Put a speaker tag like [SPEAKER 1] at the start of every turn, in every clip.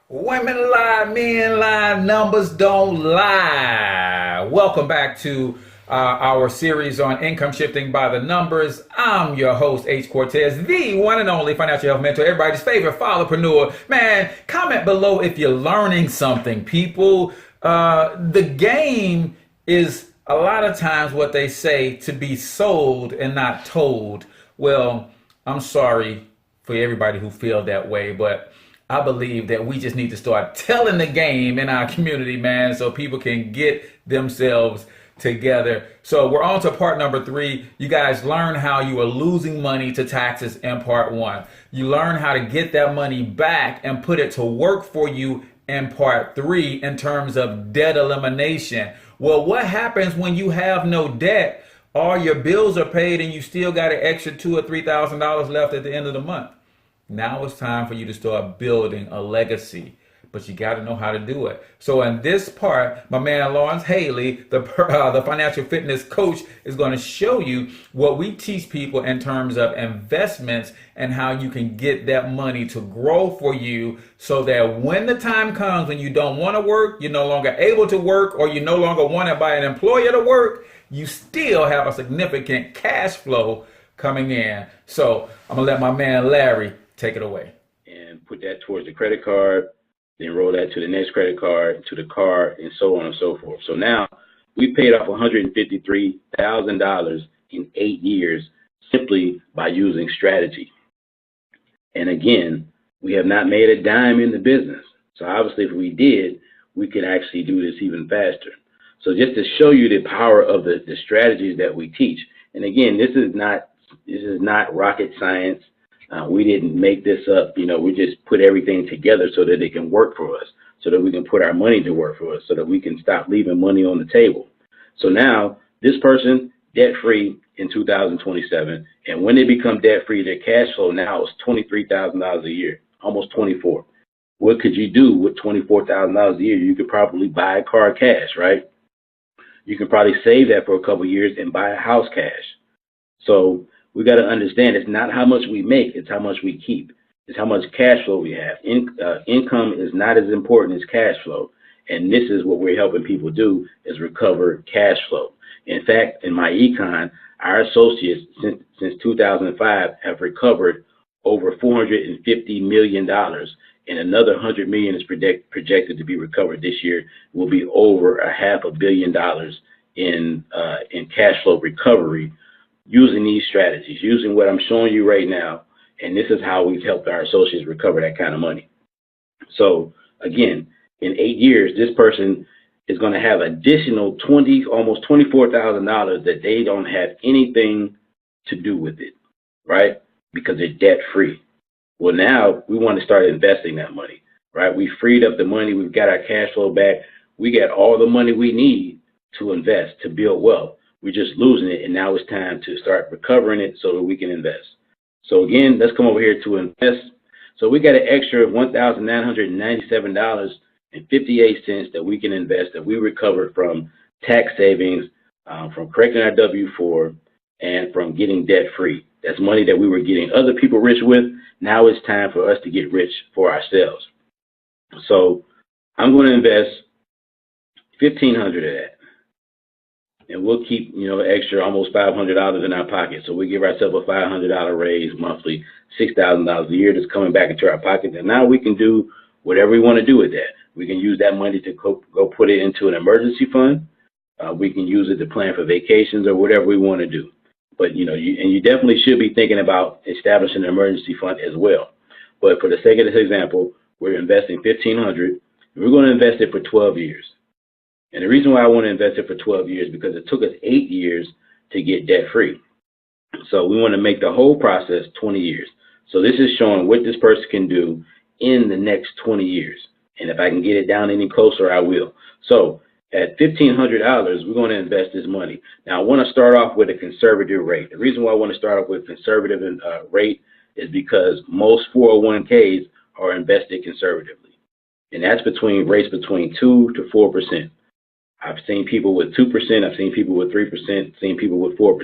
[SPEAKER 1] Women lie, men lie, numbers don't lie. Welcome back to our series on income shifting by the numbers. I'm your host, H. Cortez, the one and only financial health mentor, everybody's favorite followpreneur. Man, comment below if you're learning something, people. The game is a lot of times what they say to be sold and not told. Well, I'm sorry for everybody who feel that way, but I believe that we just need to start telling the game in our community, man, so people can get themselves together. So we're on to part number 3. You guys learn how you are losing money to taxes in part 1. You learn how to get that money back and put it to work for you in part 3 in terms of debt elimination. Well, what happens when you have no debt? All your bills are paid and you still got an extra $2,000 or $3,000 left at the end of the month. Now it's time for you to start building a legacy, but you got to know how to do it. So in this part, my man Lawrence Haley, the financial fitness coach, is going to show you what we teach people in terms of investments and how you can get that money to grow for you so that when the time comes when you don't want to work, you're no longer able to work, or you no longer wanted by an employer to work, you still have a significant cash flow coming in. So I'm going to let my man Larry take it away.
[SPEAKER 2] And put that towards the credit card, then roll that to the next credit card, to the car, and so on and so forth. So now we paid off $153,000 in 8 years simply by using strategy. And again, we have not made a dime in the business. So obviously if we did, we could actually do this even faster. So just to show you the power of the strategies that we teach. And again, this is not rocket science. We didn't make this up. We just put everything together so that it can work for us, so that we can put our money to work for us, so that we can stop leaving money on the table. So now this person debt-free in 2027, and when they become debt-free, their cash flow now is $23,000 a year, almost 24. What could you do with $24,000 a year? You could probably buy a car cash, right? You can probably save that for a couple of years and buy a house cash. So we got to understand it's not how much we make, it's how much we keep. It's how much cash flow we have. Income is not as important as cash flow. And this is what we're helping people do, is recover cash flow. In fact, in myEcon, our associates since 2005 have recovered over $450 million, and another $100 million is projected to be recovered this year. Will be over $500 million in cash flow recovery, using these strategies, using what I'm showing you right now. And this is how we've helped our associates recover that kind of money. So again, in 8 years, this person is going to have additional almost $24,000 that they don't have anything to do with it, right? Because they're debt free. Well, now we want to start investing that money, right? We freed up the money. We've got our cash flow back. We got all the money we need to invest, to build wealth. We're just losing it, and now it's time to start recovering it so that we can invest. So again, let's come over here to invest. So we got an extra $1,997.58 that we can invest, that we recovered from tax savings, from correcting our W-4, and from getting debt free. That's money that we were getting other people rich with. Now it's time for us to get rich for ourselves. So I'm going to invest $1,500 of that. And we'll keep, extra almost $500 in our pocket. So we give ourselves a $500 raise monthly, $6,000 a year that's coming back into our pocket. And now we can do whatever we want to do with that. We can use that money to go put it into an emergency fund. We can use it to plan for vacations or whatever we want to do. But, you definitely should be thinking about establishing an emergency fund as well. But for the sake of this example, we're investing $1,500. We're going to invest it for 12 years. And the reason why I want to invest it for 12 years, because it took us 8 years to get debt free. So we want to make the whole process 20 years. So this is showing what this person can do in the next 20 years. And if I can get it down any closer, I will. So at $1,500, we're going to invest this money. Now, I want to start off with a conservative rate. The reason why I want to start off with a conservative rate is because most 401ks are invested conservatively. And that's rates between 2 to 4%. I've seen people with 2%, I've seen people with 3%, seen people with 4%.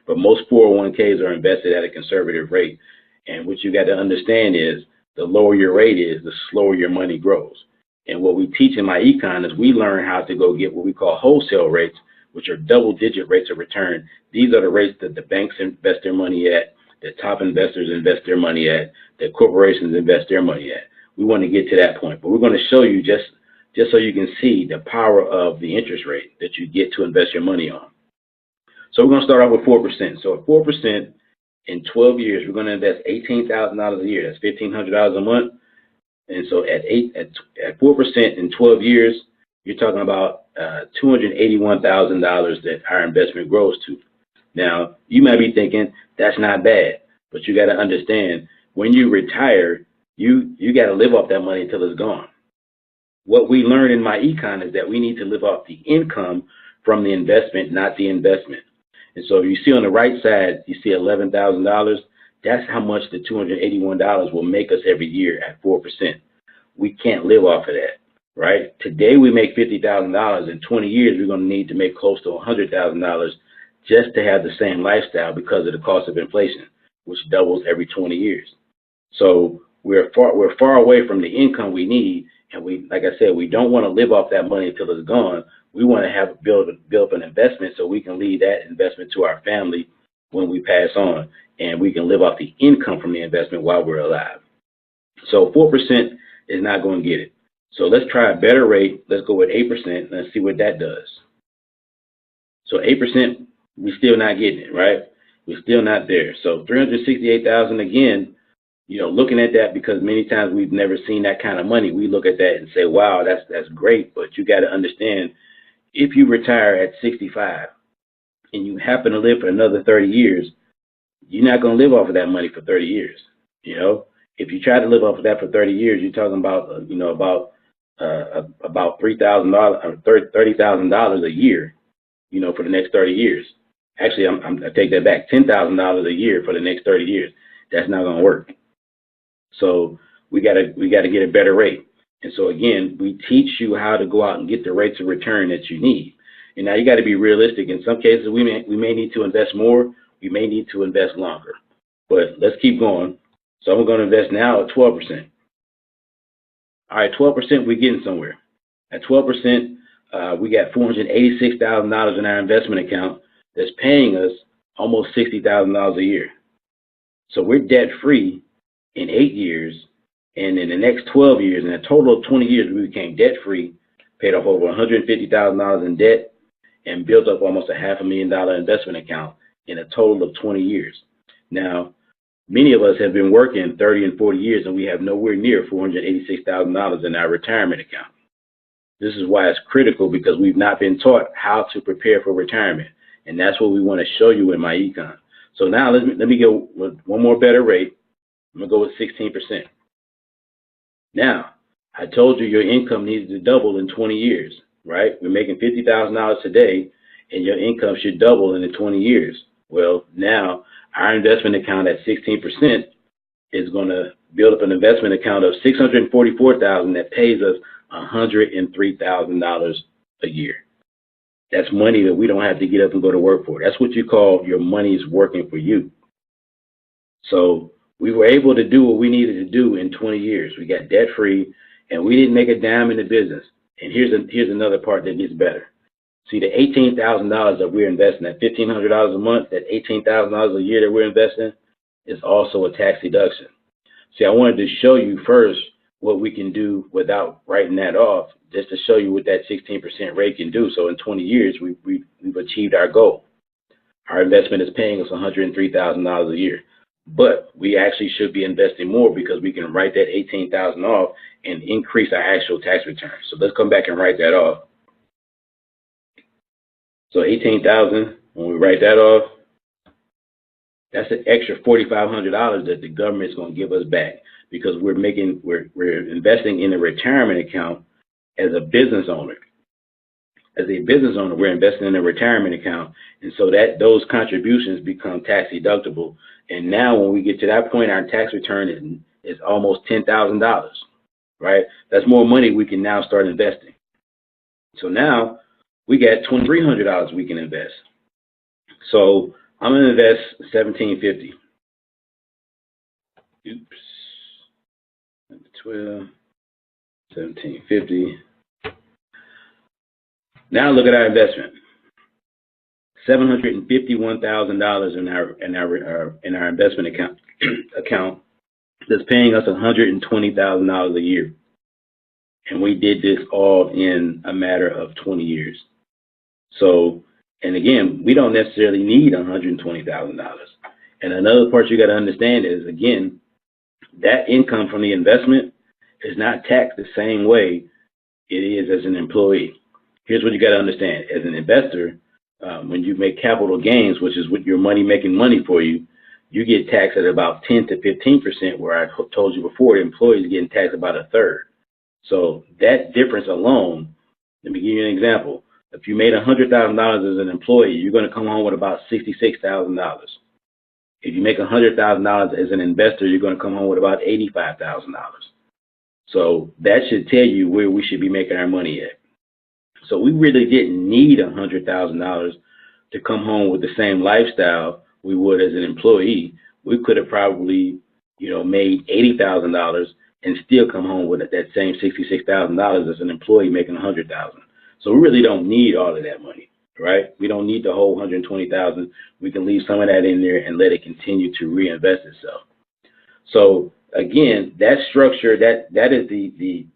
[SPEAKER 2] But most 401ks are invested at a conservative rate. And what you got to understand is the lower your rate is, the slower your money grows. And what we teach in myEcon is we learn how to go get what we call wholesale rates, which are double-digit rates of return. These are the rates that the banks invest their money at, the top investors invest their money at, the corporations invest their money at. We want to get to that point, but we're going to show you just so you can see the power of the interest rate that you get to invest your money on. So we're going to start off with 4%. So at 4% in 12 years, we're going to invest $18,000 a year. That's $1,500 a month. And so at 4% in 12 years, you're talking about $281,000 that our investment grows to. Now, you might be thinking that's not bad, but you got to understand when you retire, you got to live off that money until it's gone. What we learned in myEcon is that we need to live off the income from the investment, not the investment. And so if you see on the right side, you see $11,000. That's how much the $281 will make us every year at 4%. We can't live off of that, right? Today we make $50,000. In 20 years, we're going to need to make close to $100,000 just to have the same lifestyle because of the cost of inflation, which doubles every 20 years. So we're far away from the income we need. And we, like I said, we don't want to live off that money until it's gone. We want to have build up an investment so we can leave that investment to our family when we pass on, and we can live off the income from the investment while we're alive. So 4% is not going to get it. So let's try a better rate. Let's go with 8%. Let's see what that does. So 8%, we're still not getting it, right? We're still not there. So 368,000 again. You know, looking at that, because many times we've never seen that kind of money, we look at that and say, wow, that's great. But you got to understand, if you retire at 65 and you happen to live for another 30 years, you're not going to live off of that money for 30 years. You know, if you try to live off of that for 30 years, you're talking about, about $3,000 or $30,000 a year, you know, for the next 30 years. Actually, I take that back, $10,000 a year for the next 30 years. That's not going to work. So we gotta get a better rate. And so again, we teach you how to go out and get the rates of return that you need. And now you got to be realistic. In some cases, we may need to invest more. We may need to invest longer. But let's keep going. So I'm going to invest now at 12%. All right, 12%, we're getting somewhere. At 12%, we got $486,000 in our investment account that's paying us almost $60,000 a year. So we're debt free in 8 years, and in the next 12 years, in a total of 20 years, we became debt free, paid off over $150,000 in debt, and built up almost a $500,000 investment account in a total of 20 years. Now, many of us have been working 30 and 40 years, and we have nowhere near $486,000 in our retirement account. This is why it's critical, because we've not been taught how to prepare for retirement, and that's what we want to show you in myEcon. So now let me go with one more better rate. I'm going to go with 16%. Now, I told you your income needs to double in 20 years, right? We're making $50,000 today, and your income should double in the 20 years. Well, now our investment account at 16% is going to build up an investment account of $644,000 that pays us $103,000 a year. That's money that we don't have to get up and go to work for. That's what you call your money's working for you. So we were able to do what we needed to do in 20 years. We got debt free, and we didn't make a dime in the business. And here's another part that gets better. See, the $18,000 that we're investing, that $1,500 a month, that $18,000 a year that we're investing, is also a tax deduction. See, I wanted to show you first what we can do without writing that off, just to show you what that 16% rate can do. So in 20 years, we've achieved our goal. Our investment is paying us $103,000 a year. But we actually should be investing more, because we can write that $18,000 off and increase our actual tax return. So let's come back and write that off. So $18,000, when we write that off, that's an extra $4,500 that the government's going to give us back, because we're investing in a retirement account as a business owner. As a business owner, we're investing in a retirement account, and so that those contributions become tax deductible. And now when we get to that point, our tax return is almost $10,000, right? That's more money we can now start investing. So now we got $2,300 we can invest. So I'm gonna invest $1,750. Oops. 12, 1750. Now look at our investment. $751,000 in our investment account that's paying us $120,000 a year. And we did this all in a matter of 20 years. So, and again, we don't necessarily need $120,000. And another part you got to understand is, again, that income from the investment is not taxed the same way it is as an employee. Here's what you got to understand. As an investor, when you make capital gains, which is what your money making money for you, you get taxed at about 10 to 15%, where I told you before, the employees getting taxed about a third. So that difference alone, let me give you an example. If you made $100,000 as an employee, you're going to come home with about $66,000. If you make $100,000 as an investor, you're going to come home with about $85,000. So that should tell you where we should be making our money at. So we really didn't need $100,000 to come home with the same lifestyle we would as an employee. We could have probably, made $80,000 and still come home with that same $66,000 as an employee making $100,000. So we really don't need all of that money, right? We don't need the whole $120,000. We can leave some of that in there and let it continue to reinvest itself. So again, that structure, that is the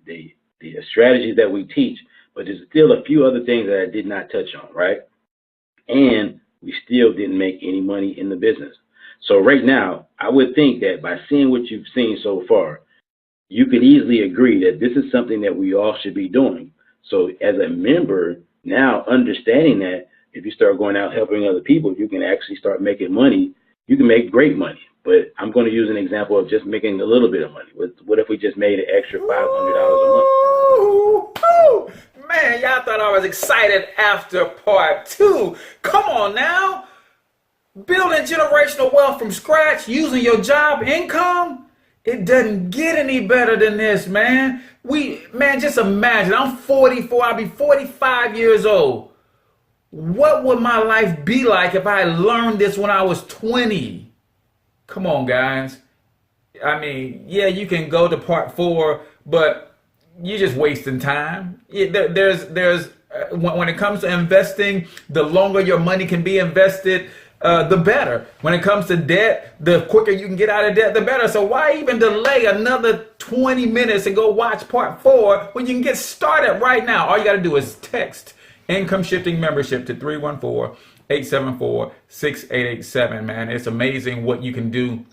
[SPEAKER 2] strategies that we teach, but there's still a few other things that I did not touch on, right? And we still didn't make any money in the business. So right now, I would think that by seeing what you've seen so far, you could easily agree that this is something that we all should be doing. So as a member, now understanding that if you start going out helping other people, you can actually start making money. You can make great money. But I'm going to use an example of just making a little bit of money. What if we just made an extra $500 a month?
[SPEAKER 1] Man, y'all thought I was excited after part 2. Come on now. Building generational wealth from scratch using your job income. It doesn't get any better than this, man. Just imagine, I'm 44, I'll be 45 years old. What would my life be like if I learned this when I was 20? Come on, guys. I mean, yeah, you can go to part 4, but you're just wasting time. When it comes to investing, the longer your money can be invested, the better. When it comes to debt, the quicker you can get out of debt, the better. So why even delay another 20 minutes and go watch part 4 when you can get started right now? All you got to do is text Income Shifting Membership to 314-874-6887, man. It's amazing what you can do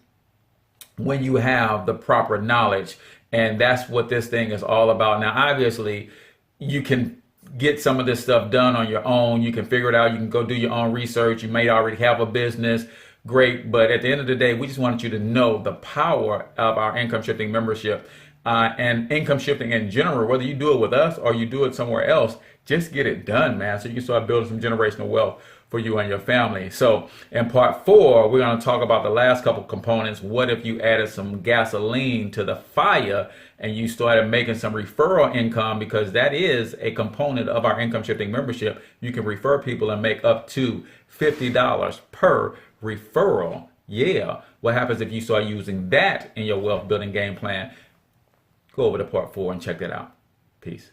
[SPEAKER 1] when you have the proper knowledge. And that's what this thing is all about. Now, obviously, you can get some of this stuff done on your own. You can figure it out. You can go do your own research. You may already have a business. Great. But at the end of the day, we just wanted you to know the power of our Income Shifting Membership and income shifting in general, whether you do it with us or you do it somewhere else. Just get it done, man, so you can start building some generational wealth for you and your family. So in part 4, we're going to talk about the last couple components. What if you added some gasoline to the fire and you started making some referral income, because that is a component of our Income Shifting Membership. You can refer people and make up to $50 per referral. Yeah. What happens if you start using that in your wealth building game plan? Go over to part 4 and check that out. Peace.